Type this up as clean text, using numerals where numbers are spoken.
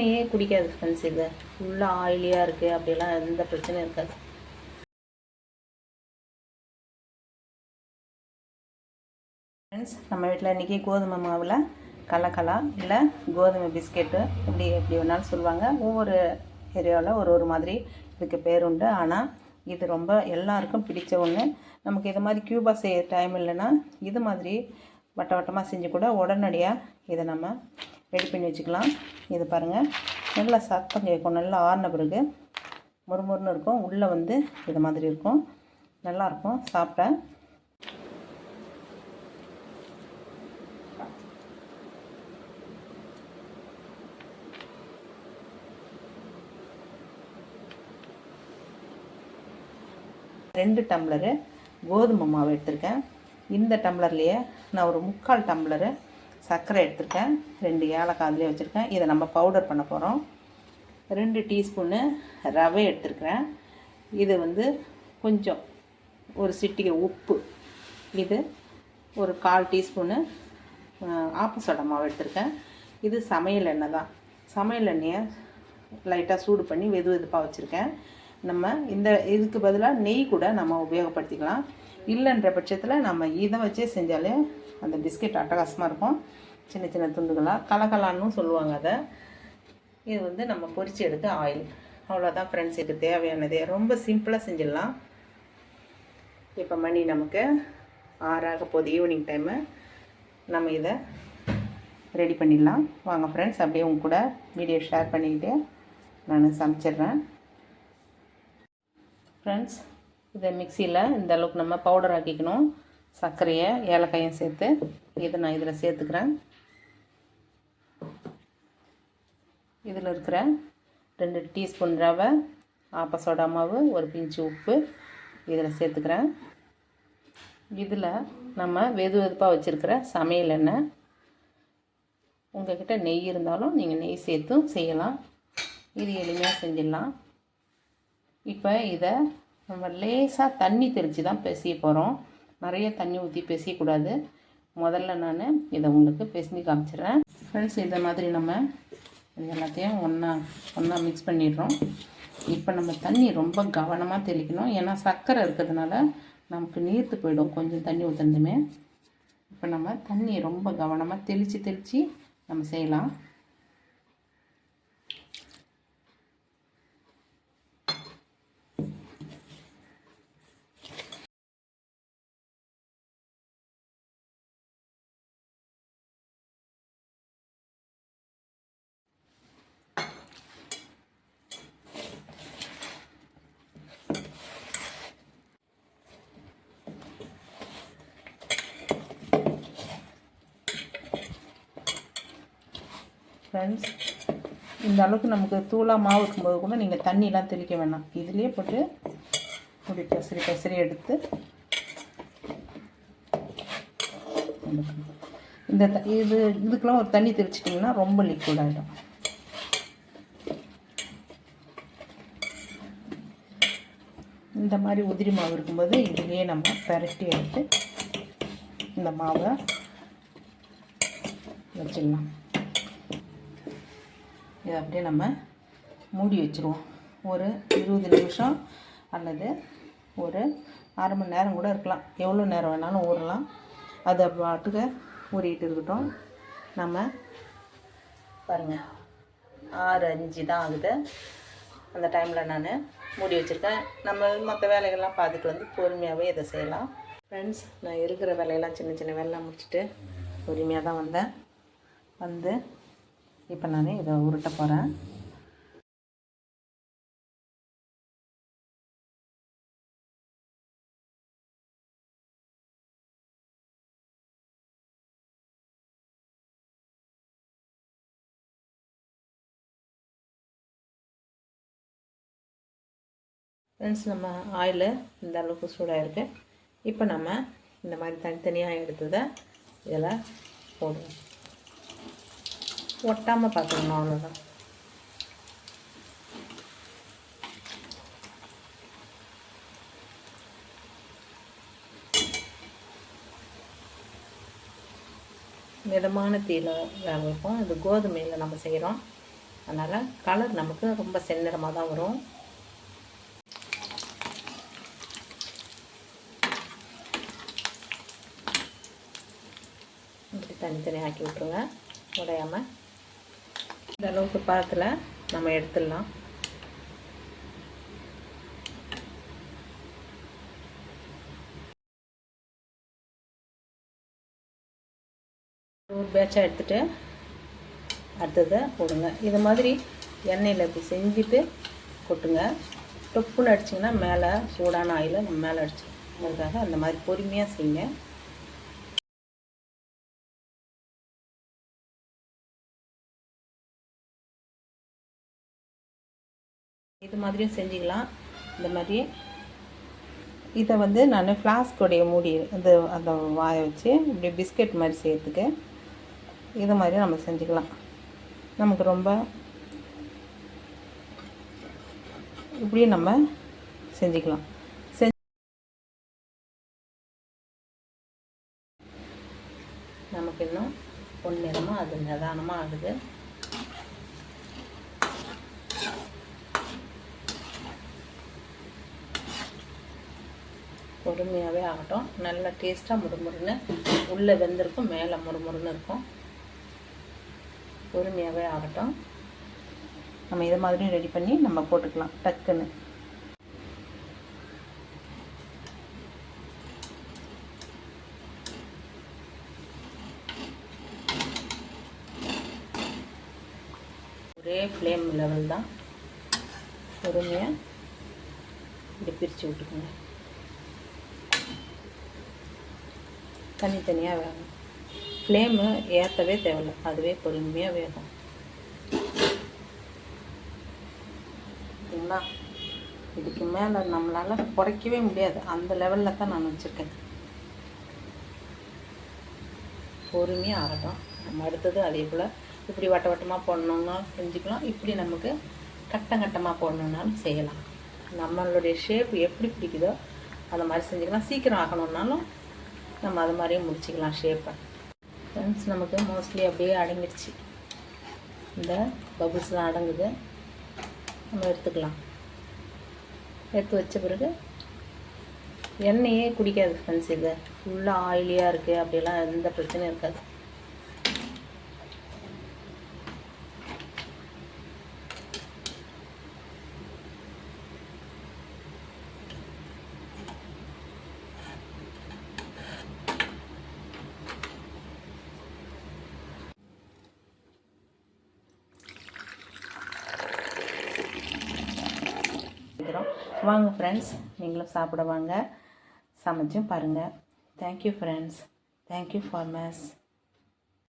எண்ணெயே குடிக்காது ஃப்ரெண்ட்ஸ். இது ஃபுல்லாக ஆயிலியாக இருக்குது, அப்படிலாம் எந்த பிரச்சனையும் இருக்காது. ஃப்ரெண்ட்ஸ், நம்ம வீட்டில் இன்றைக்கி கோதுமை மாவில் கலக்கலா இல்லை கோதுமை பிஸ்கெட்டு இப்படி எப்படி வேணாலும் சொல்லுவாங்க. ஒவ்வொரு ஏரியாவில் ஒரு மாதிரி இதுக்கு பேர் உண்டு. ஆனால் இது ரொம்ப எல்லாருக்கும் பிடிச்ச ஒன்று. நமக்கு இது மாதிரி க்யூபாக செய்ய டைம் இல்லைன்னா இது மாதிரி வட்ட வட்டமாக செஞ்சு கூட உடனடியாக இதை நம்ம ரெடி பண்ணி வச்சுக்கலாம். இது பாருங்கள், நல்லா சத்தம் கேட்கும். நல்லா ஆறின பிறகு முறுமுறுன்னு இருக்கும். உள்ளே இது மாதிரி இருக்கும். நல்லாயிருக்கும் சாப்பிட. ரெண்டு டம்ளரு கோதுமை மாவு எடுத்திருக்கேன். இந்த டம்ளர்லேயே நான் ஒரு 3/4 டம்ளரு சர்க்கரை எடுத்திருக்கேன். 2 ஏலக்காய் அதிலே வச்சுருக்கேன். இதை நம்ம பவுடர் பண்ண போகிறோம். 2 டீஸ்பூனு ரவை எடுத்துருக்கிறேன். இது கொஞ்சம் ஒரு சிட்டிகை உப்பு. இது ஒரு 1/4 டீஸ்பூனு ஆப்ப சோடா மாவு எடுத்திருக்கேன். இது சமையல் எண்ணெய் தான். சமையல் எண்ணெயை லைட்டாக சூடு பண்ணி வெதுப்பாக வச்சுருக்கேன். நம்ம இதுக்கு பதிலாக நெய் கூட நம்ம உபயோகப்படுத்திக்கலாம். இல்லைன்ற பட்சத்தில் நம்ம இதை வச்சே செஞ்சாலே அந்த பிஸ்கெட் அட்டகாசமாக இருக்கும். சின்ன சின்ன துண்டுகளாக கலகலான்னு சொல்லுவாங்க அதை. இது நம்ம பொரித்து எடுக்க ஆயில். அவ்வளோதான் ஃப்ரெண்ட்ஸ், இதுக்கு தேவையானதே. ரொம்ப சிம்பிளாக செஞ்சிடலாம். இப்போ மணி நமக்கு 6 போகுது, ஈவினிங் டைமு. நம்ம இதை ரெடி பண்ணிடலாம். வாங்க ஃப்ரெண்ட்ஸ், அப்படியே உங்க கூட வீடியோ ஷேர் பண்ணிக்கிட்டு நான் சமைச்சிட்றேன். ஃப்ரெண்ட்ஸ், இதை மிக்சியில் இந்த அளவுக்கு நம்ம பவுடர் ஆக்கிக்கணும். சர்க்கரையை ஏலக்காயும் சேர்த்து இதை நான் இதில் சேர்த்துக்கிறேன். இதில் இருக்கிற 2 டீஸ்பூன் ரவை, ஆப்ப சோடா மாவு, ஒரு பிஞ்சு உப்பு இதில் சேர்த்துக்கிறேன். இதில் நம்ம வெதுப்பாக வச்சுருக்கிற சமையல் எண்ணெய். உங்கள்கிட்ட நெய் இருந்தாலும் நீங்கள் நெய் சேர்த்தும் செய்யலாம். இது எளிமையாக செஞ்சிடலாம். இப்போ இதை நம்ம லேசாக தண்ணி தெளித்து தான் பிசைய போகிறோம். நிறைய தண்ணி ஊற்றி பிசையக்கூடாது. முதல்ல நான் இதை உங்களுக்கு பிசைஞ்சு காமிச்சிடுறேன். ஃப்ரெண்ட்ஸ், இந்த மாதிரி நம்ம இது எல்லாத்தையும் ஒன்றா மிக்ஸ் பண்ணிடுறோம். இப்போ நம்ம தண்ணி ரொம்ப கவனமாக தெளிக்கணும். ஏன்னா சர்க்கரை இருக்கிறதுனால நமக்கு நீர்த்து போயிடும் கொஞ்சம் தண்ணி ஊற்றுனதுமே. இப்போ நம்ம தண்ணி ரொம்ப கவனமாக தெளித்து நம்ம செய்யலாம். ஃப்ரெண்ட்ஸ், இந்த அளவுக்கு நமக்கு தூளாக மாவு இருக்கும்போது கூட நீங்கள் தண்ணியெலாம் தெளிக்க வேணாம். இதுலேயே போட்டு இப்படி பெசரி எடுத்து இதுக்கெலாம் ஒரு தண்ணி தெளிச்சிட்டிங்கன்னா ரொம்ப லிக்விட் ஆகிடும். இந்த மாதிரி உதிரி மாவு இருக்கும்போது இதுலேயே நம்ம பரட்டி எடுத்து இந்த மாவை வச்சிடலாம். இதை அப்படியே நம்ம மூடி வச்சுருவோம். ஒரு 20 நிமிஷம் அல்லது ஒரு அரை மணி நேரம் கூட இருக்கலாம். எவ்வளோ நேரம் வேணாலும் ஊறலாம். அது பாட்டுக்கு ஊறிட்டு இருக்கட்டும். நம்ம பாருங்கள், 6:05 தான் ஆகுது. அந்த டைமில் நான் மூடி வச்சுருக்கேன். நம்ம மற்ற வேலைகள்லாம் பார்த்துட்டு பொறுமையாகவே இதை செய்யலாம். ஃப்ரெண்ட்ஸ், நான் இருக்கிற வேலையெல்லாம் சின்ன சின்ன வேலைலாம் முடிச்சுட்டு பொறுமையாக தான் வந்தேன். இப்போ நான் இதை உருட்ட போகிறேன். ஃப்ரெண்ட்ஸ், நம்ம ஆயில் இந்த அளவுக்கு சூடாக இருக்குது. இப்போ நம்ம இந்த மாதிரி தனித்தனியாக எடுத்ததை இதில் போடுவோம். ஒட்டாமல் பார்த்துக்கணும், அவ்வளோதான். மிதமான தீயில் வேக வைப்போம். இது கோதுமையில் நம்ம செய்கிறோம். அதனால் கலர் நமக்கு ரொம்ப செந்நிறமாக தான் வரும். இப்படி தனித்தனியாக ஆக்கி விட்ருங்க, உடையாமல். இந்த அளவுக்கு பதத்தில் நம்ம எடுத்துடலாம். ஒரு பேட்சாக எடுத்துகிட்டு அடுத்ததை போடுங்க. இது மாதிரி எண்ணெயில் இப்படி செஞ்சுட்டு கொட்டுங்க. டொப்புன்னு அடிச்சிங்கன்னா மேலே சூடான ஆயில் நம்ம மேலே அடிச்சிடும். அதுக்காக அந்த மாதிரி பொறுமையாக செய்யுங்க. இது மாதிரியும் செஞ்சுக்கலாம். இந்த மாதிரி இதை வந்து நான் ஃப்ளாஸ்கோடைய மூடி அந்த வாயை வச்சு இப்படி பிஸ்கெட் மாதிரி செய்யறதுக்கு இது மாதிரி நம்ம செஞ்சுக்கலாம். நமக்கு ரொம்ப இப்படி நம்ம செஞ்சுக்கலாம். நமக்கு இன்னும் பொன்னிறமாக அது நிதானமாக ஆகுது. பொறுமையாகவே ஆகட்டும். நல்ல டேஸ்ட்டாக முறுமுறுன்னு உள்ளே வெந்திருக்கும், மேலே முறுமுறுன்னு இருக்கும். பொறுமையாகவே ஆகட்டும். நம்ம இதை மாதிரியும் ரெடி பண்ணி நம்ம போட்டுக்கலாம் டக்குன்னு. ஒரே ஃப்ளேம் லெவல் தான். பொறுமையாக இப்படி பிரித்து விட்டுக்கோங்க. தனித்தனியாக வேகும். ஃப்ளேமு ஏற்றவே தேவையில்லை, அதுவே பொறுமையாக வேகும். சரிங்களா? இதுக்கு மேலே நம்மளால் குறைக்கவே முடியாது, அந்த லெவலில் தான் நான் வச்சுருக்கேன். பொறுமையாக ஆகட்டும். நம்ம அடுத்தது அதே போல் இப்படி வட்ட வட்டமாக போடணுன்னா செஞ்சுக்கலாம். இப்படி நமக்கு கட்டமாக போடணுன்னாலும் செய்யலாம். நம்மளுடைய ஷேப் எப்படி பிடிக்குதோ அந்த மாதிரி செஞ்சுக்கலாம். சீக்கிரம் ஆகணுன்னாலும் நம்ம அது மாதிரியே முடிச்சிக்கலாம் ஷேப்பை. ஃப்ரெண்ட்ஸ், நமக்கு மோஸ்ட்லி அப்படியே அடங்கிடுச்சு. இந்த பபுள்ஸ்லாம் அடங்குது. நம்ம எடுத்துக்கலாம். எடுத்து வச்ச பிறகு எண்ணெயே குடிக்காது ஃப்ரெண்ட்ஸ். இது ஃபுல்லாக ஆயிலியாக இருக்குது, அப்படியெல்லாம் எந்த பிரச்சனையும் இருக்காது. வாங்க ஃப்ரெண்ட்ஸ், நீங்களும் சாப்பிட வாங்க. சமைச்சும் பாருங்கள். Thank you friends. Thank you for maze.